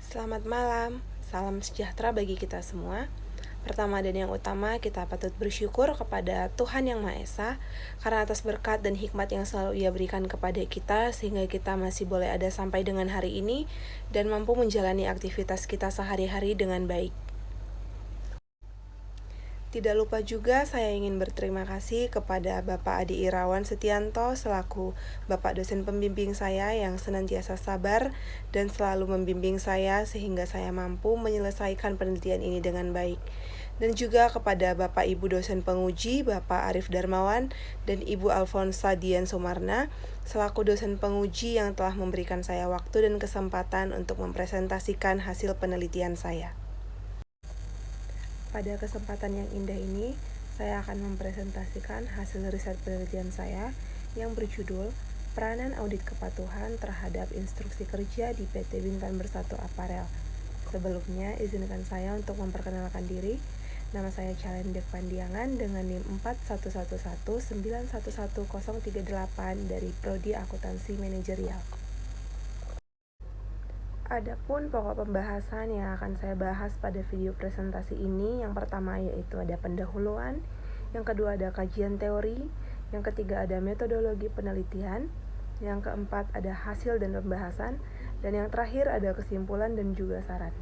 Selamat malam, salam sejahtera bagi kita semua. Pertama dan yang utama, kita patut bersyukur kepada Tuhan Yang Maha Esa karena atas berkat dan hikmat yang selalu Ia berikan kepada kita sehingga kita masih boleh ada sampai dengan hari ini dan mampu menjalani aktivitas kita sehari-hari dengan baik. Tidak lupa juga saya ingin berterima kasih kepada Bapak Adi Irawan Setianto selaku Bapak dosen pembimbing saya yang senantiasa sabar dan selalu membimbing saya sehingga saya mampu menyelesaikan penelitian ini dengan baik. Dan juga kepada Bapak Ibu dosen penguji, Bapak Arif Darmawan dan Ibu Alfonsa Dian Sumarna selaku dosen penguji yang telah memberikan saya waktu dan kesempatan untuk mempresentasikan hasil penelitian saya. Pada kesempatan yang indah ini, saya akan mempresentasikan hasil riset penelitian saya yang berjudul Peranan Audit Kepatuhan Terhadap Instruksi Kerja di PT Bintan Bersatu Apparel. Sebelumnya, izinkan saya untuk memperkenalkan diri. Nama saya Calen Dek Pandiangan dengan NIM 4111911038 dari Prodi Akuntansi Manajerial. Adapun pokok pembahasan yang akan saya bahas pada video presentasi ini, yang pertama yaitu ada pendahuluan, yang kedua ada kajian teori, yang ketiga ada metodologi penelitian, yang keempat ada hasil dan pembahasan, dan yang terakhir ada kesimpulan dan juga saran.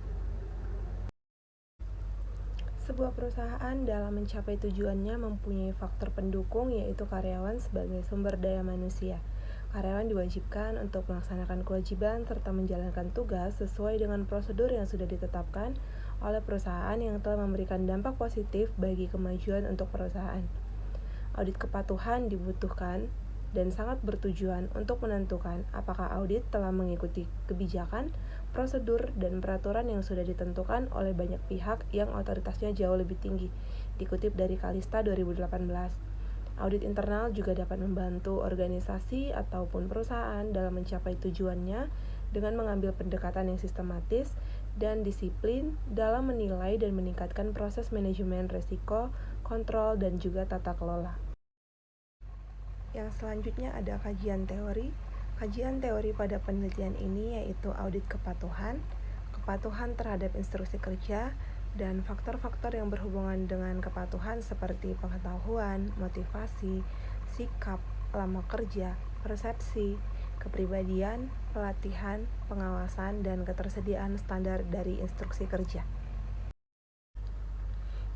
Sebuah perusahaan dalam mencapai tujuannya mempunyai faktor pendukung yaitu karyawan sebagai sumber daya manusia. Karyawan diwajibkan untuk melaksanakan kewajiban serta menjalankan tugas sesuai dengan prosedur yang sudah ditetapkan oleh perusahaan yang telah memberikan dampak positif bagi kemajuan untuk perusahaan. Audit kepatuhan dibutuhkan dan sangat bertujuan untuk menentukan apakah audit telah mengikuti kebijakan, prosedur, dan peraturan yang sudah ditentukan oleh banyak pihak yang otoritasnya jauh lebih tinggi, dikutip dari Kalista 2018. Audit internal juga dapat membantu organisasi ataupun perusahaan dalam mencapai tujuannya dengan mengambil pendekatan yang sistematis dan disiplin dalam menilai dan meningkatkan proses manajemen risiko, kontrol, dan juga tata kelola. Yang selanjutnya ada kajian teori. Kajian teori pada penelitian ini yaitu audit kepatuhan, kepatuhan terhadap instruksi kerja, dan faktor-faktor yang berhubungan dengan kepatuhan seperti pengetahuan, motivasi, sikap, lama kerja, persepsi, kepribadian, pelatihan, pengawasan, dan ketersediaan standar dari instruksi kerja.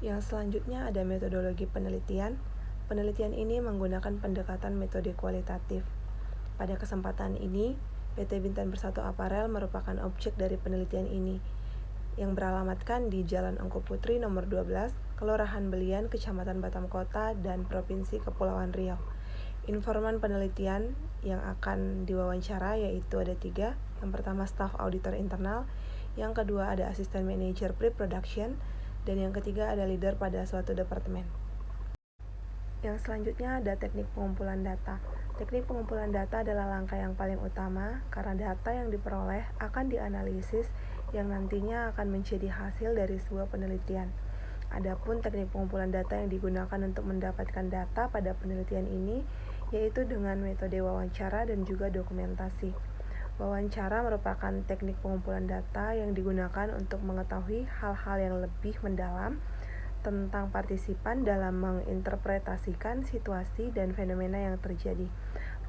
Yang selanjutnya ada metodologi penelitian. Penelitian ini menggunakan pendekatan metode kualitatif. Pada kesempatan ini, PT Bintan Bersatu Apparel merupakan objek dari penelitian ini, yang beralamatkan di Jalan Engku Putri nomor 12, Kelurahan Belian, Kecamatan Batam Kota, dan Provinsi Kepulauan Riau. Informan penelitian yang akan diwawancara yaitu ada 3. Yang pertama staf auditor internal, yang kedua ada asisten manajer pre-production, dan yang ketiga ada leader pada suatu departemen. Yang selanjutnya ada teknik pengumpulan data. Teknik pengumpulan data adalah langkah yang paling utama karena data yang diperoleh akan dianalisis yang nantinya akan menjadi hasil dari sebuah penelitian. Adapun teknik pengumpulan data yang digunakan untuk mendapatkan data pada penelitian ini yaitu dengan metode wawancara dan juga dokumentasi. Wawancara merupakan teknik pengumpulan data yang digunakan untuk mengetahui hal-hal yang lebih mendalam tentang partisipan dalam menginterpretasikan situasi dan fenomena yang terjadi.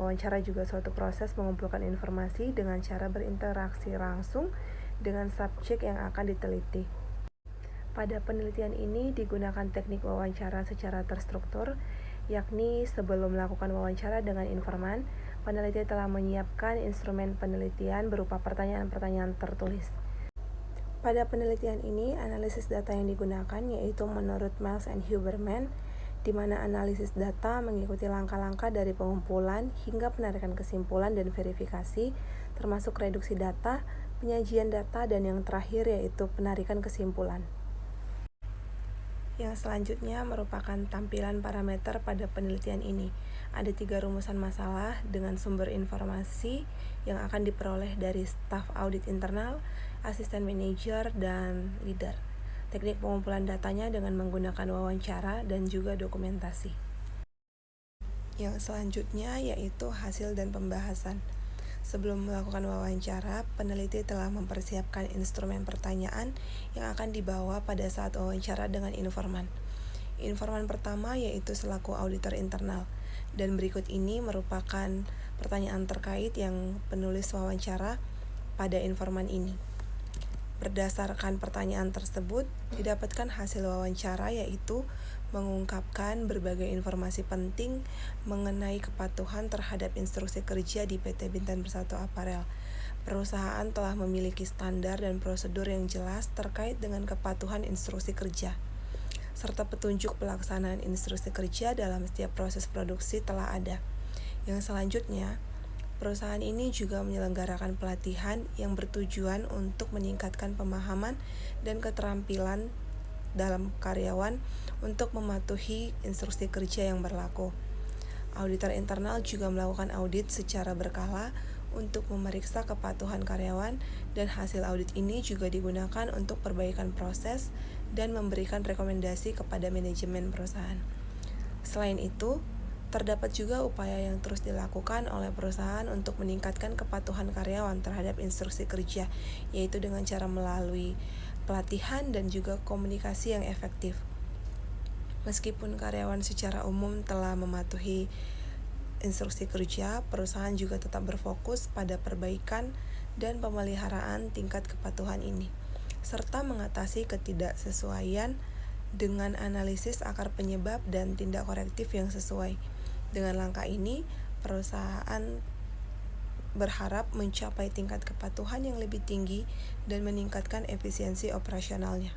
Wawancara juga suatu proses mengumpulkan informasi dengan cara berinteraksi langsung dengan subjek yang akan diteliti. Pada penelitian ini digunakan teknik wawancara secara terstruktur, yakni sebelum melakukan wawancara dengan informan, peneliti telah menyiapkan instrumen penelitian berupa pertanyaan-pertanyaan tertulis. Pada penelitian ini, analisis data yang digunakan yaitu menurut Miles and Huberman, di mana analisis data mengikuti langkah-langkah dari pengumpulan hingga penarikan kesimpulan dan verifikasi, termasuk reduksi data, penyajian data, dan yang terakhir yaitu penarikan kesimpulan. Yang selanjutnya merupakan tampilan parameter pada penelitian ini. Ada 3 rumusan masalah dengan sumber informasi yang akan diperoleh dari staf audit internal, asisten manajer, dan leader. Teknik pengumpulan datanya dengan menggunakan wawancara dan juga dokumentasi. Yang selanjutnya yaitu hasil dan pembahasan. Sebelum melakukan wawancara, peneliti telah mempersiapkan instrumen pertanyaan yang akan dibawa pada saat wawancara dengan informan. Informan pertama yaitu selaku auditor internal, dan berikut ini merupakan pertanyaan terkait yang penulis wawancara pada informan ini. Berdasarkan pertanyaan tersebut, didapatkan hasil wawancara yaitu mengungkapkan berbagai informasi penting mengenai kepatuhan terhadap instruksi kerja di PT Bintan Bersatu Apparel. Perusahaan telah memiliki standar dan prosedur yang jelas terkait dengan kepatuhan instruksi kerja, serta petunjuk pelaksanaan instruksi kerja dalam setiap proses produksi telah ada. Yang selanjutnya, perusahaan ini juga menyelenggarakan pelatihan yang bertujuan untuk meningkatkan pemahaman dan keterampilan dalam karyawan untuk mematuhi instruksi kerja yang berlaku. Auditor internal juga melakukan audit secara berkala untuk memeriksa kepatuhan karyawan, dan hasil audit ini juga digunakan untuk perbaikan proses dan memberikan rekomendasi kepada manajemen perusahaan. Selain itu, terdapat juga upaya yang terus dilakukan oleh perusahaan untuk meningkatkan kepatuhan karyawan terhadap instruksi kerja, yaitu dengan cara melalui pelatihan dan juga komunikasi yang efektif. Meskipun karyawan secara umum telah mematuhi instruksi kerja, perusahaan juga tetap berfokus pada perbaikan dan pemeliharaan tingkat kepatuhan ini, serta mengatasi ketidaksesuaian dengan analisis akar penyebab dan tindak korektif yang sesuai. Dengan langkah ini, perusahaan berharap mencapai tingkat kepatuhan yang lebih tinggi dan meningkatkan efisiensi operasionalnya.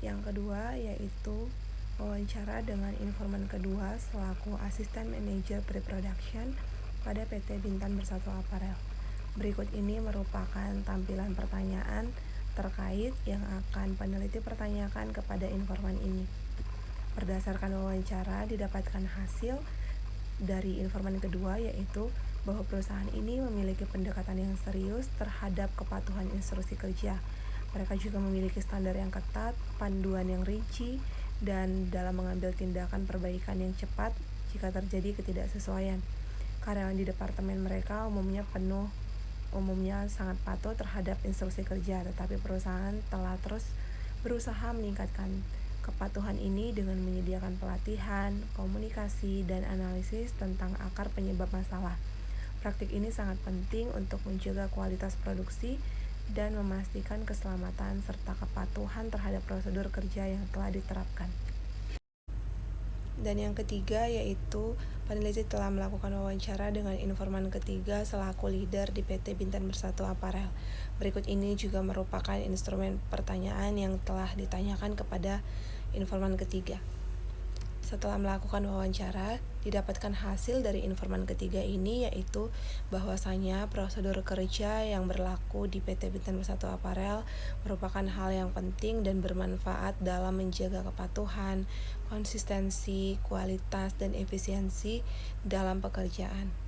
Yang kedua yaitu wawancara dengan informan kedua selaku asisten manajer pre-production pada PT Bintan Bersatu Apparel. Berikut ini merupakan tampilan pertanyaan terkait yang akan peneliti pertanyakan kepada informan ini. Berdasarkan wawancara, didapatkan hasil dari informan kedua yaitu bahwa perusahaan ini memiliki pendekatan yang serius terhadap kepatuhan instruksi kerja. Mereka juga memiliki standar yang ketat, panduan yang rinci, dan dalam mengambil tindakan perbaikan yang cepat jika terjadi ketidaksesuaian. Karyawan di departemen mereka umumnya sangat patuh terhadap instruksi kerja, tetapi perusahaan telah terus berusaha meningkatkan kepatuhan ini dengan menyediakan pelatihan, komunikasi, dan analisis tentang akar penyebab masalah. Praktik ini sangat penting untuk menjaga kualitas produksi dan memastikan keselamatan serta kepatuhan terhadap prosedur kerja yang telah diterapkan. Dan yang ketiga yaitu peneliti telah melakukan wawancara dengan informan ketiga selaku leader di PT Bintan Bersatu Apparel. Berikut ini juga merupakan instrumen pertanyaan yang telah ditanyakan kepada informan ketiga. Setelah melakukan wawancara, didapatkan hasil dari informan ketiga ini yaitu bahwasanya prosedur kerja yang berlaku di PT Bintan Bersatu Apparel merupakan hal yang penting dan bermanfaat dalam menjaga kepatuhan, konsistensi, kualitas, dan efisiensi dalam pekerjaan.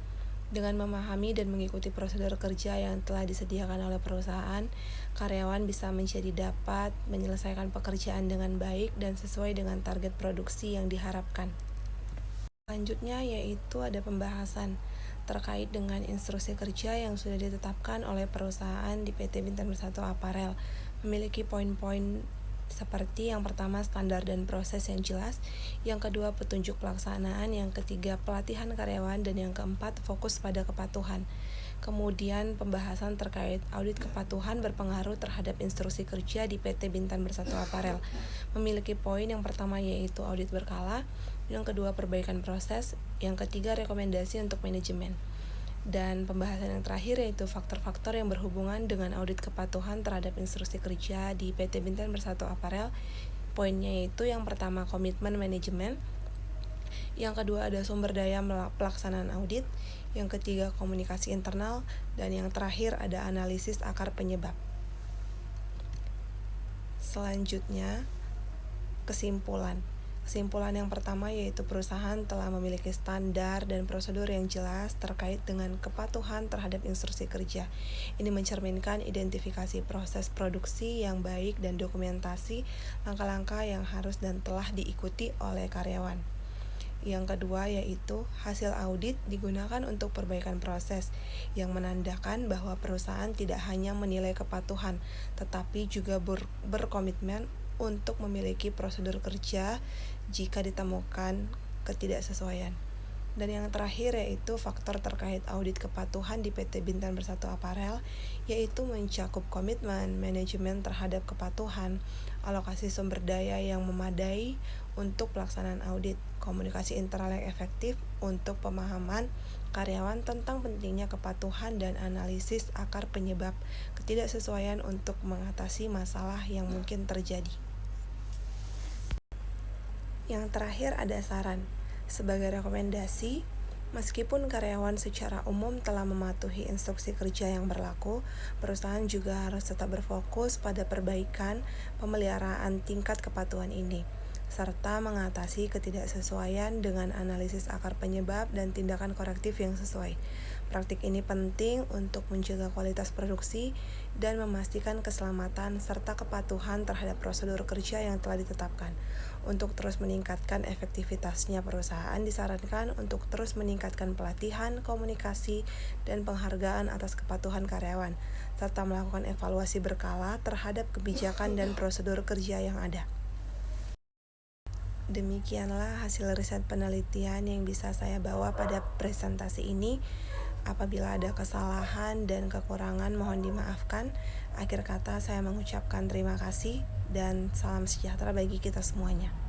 Dengan memahami dan mengikuti prosedur kerja yang telah disediakan oleh perusahaan, karyawan bisa dapat menyelesaikan pekerjaan dengan baik dan sesuai dengan target produksi yang diharapkan. Selanjutnya yaitu ada pembahasan terkait dengan instruksi kerja yang sudah ditetapkan oleh perusahaan di PT Bintan Bersatu Apparel. Memiliki poin-poin seperti yang pertama standar dan proses yang jelas, yang kedua petunjuk pelaksanaan, yang ketiga pelatihan karyawan, dan yang keempat fokus pada kepatuhan. Kemudian pembahasan terkait audit kepatuhan berpengaruh terhadap instruksi kerja di PT Bintan Bersatu Apparel. Memiliki poin yang pertama yaitu audit berkala, yang kedua perbaikan proses, yang ketiga rekomendasi untuk manajemen. Dan pembahasan yang terakhir yaitu faktor-faktor yang berhubungan dengan audit kepatuhan terhadap instruksi kerja di PT Bintan Bersatu Apparel. Poinnya yaitu yang pertama komitmen manajemen, yang kedua ada sumber daya pelaksanaan audit, yang ketiga komunikasi internal, dan yang terakhir ada analisis akar penyebab. Selanjutnya, kesimpulan. Kesimpulan yang pertama yaitu perusahaan telah memiliki standar dan prosedur yang jelas terkait dengan kepatuhan terhadap instruksi kerja. Ini mencerminkan identifikasi proses produksi yang baik dan dokumentasi langkah-langkah yang harus dan telah diikuti oleh karyawan. Yang kedua yaitu hasil audit digunakan untuk perbaikan proses, yang menandakan bahwa perusahaan tidak hanya menilai kepatuhan, tetapi juga berkomitmen untuk memiliki prosedur kerja jika ditemukan ketidaksesuaian. Dan yang terakhir yaitu faktor terkait audit kepatuhan di PT Bintan Bersatu Aparel, yaitu mencakup komitmen manajemen terhadap kepatuhan, alokasi sumber daya yang memadai untuk pelaksanaan audit, komunikasi internal yang efektif untuk pemahaman karyawan tentang pentingnya kepatuhan, dan analisis akar penyebab ketidaksesuaian untuk mengatasi masalah yang mungkin terjadi. Yang terakhir ada saran. Sebagai rekomendasi, meskipun karyawan secara umum telah mematuhi instruksi kerja yang berlaku, perusahaan juga harus tetap berfokus pada perbaikan pemeliharaan tingkat kepatuhan ini, serta mengatasi ketidaksesuaian dengan analisis akar penyebab dan tindakan korektif yang sesuai. Praktik ini penting untuk menjaga kualitas produksi dan memastikan keselamatan serta kepatuhan terhadap prosedur kerja yang telah ditetapkan. Untuk terus meningkatkan efektivitasnya, perusahaan disarankan untuk terus meningkatkan pelatihan, komunikasi, dan penghargaan atas kepatuhan karyawan, serta melakukan evaluasi berkala terhadap kebijakan dan prosedur kerja yang ada. Demikianlah hasil riset penelitian yang bisa saya bawa pada presentasi ini. Apabila ada kesalahan dan kekurangan mohon dimaafkan. Akhir kata saya mengucapkan terima kasih dan salam sejahtera bagi kita semuanya.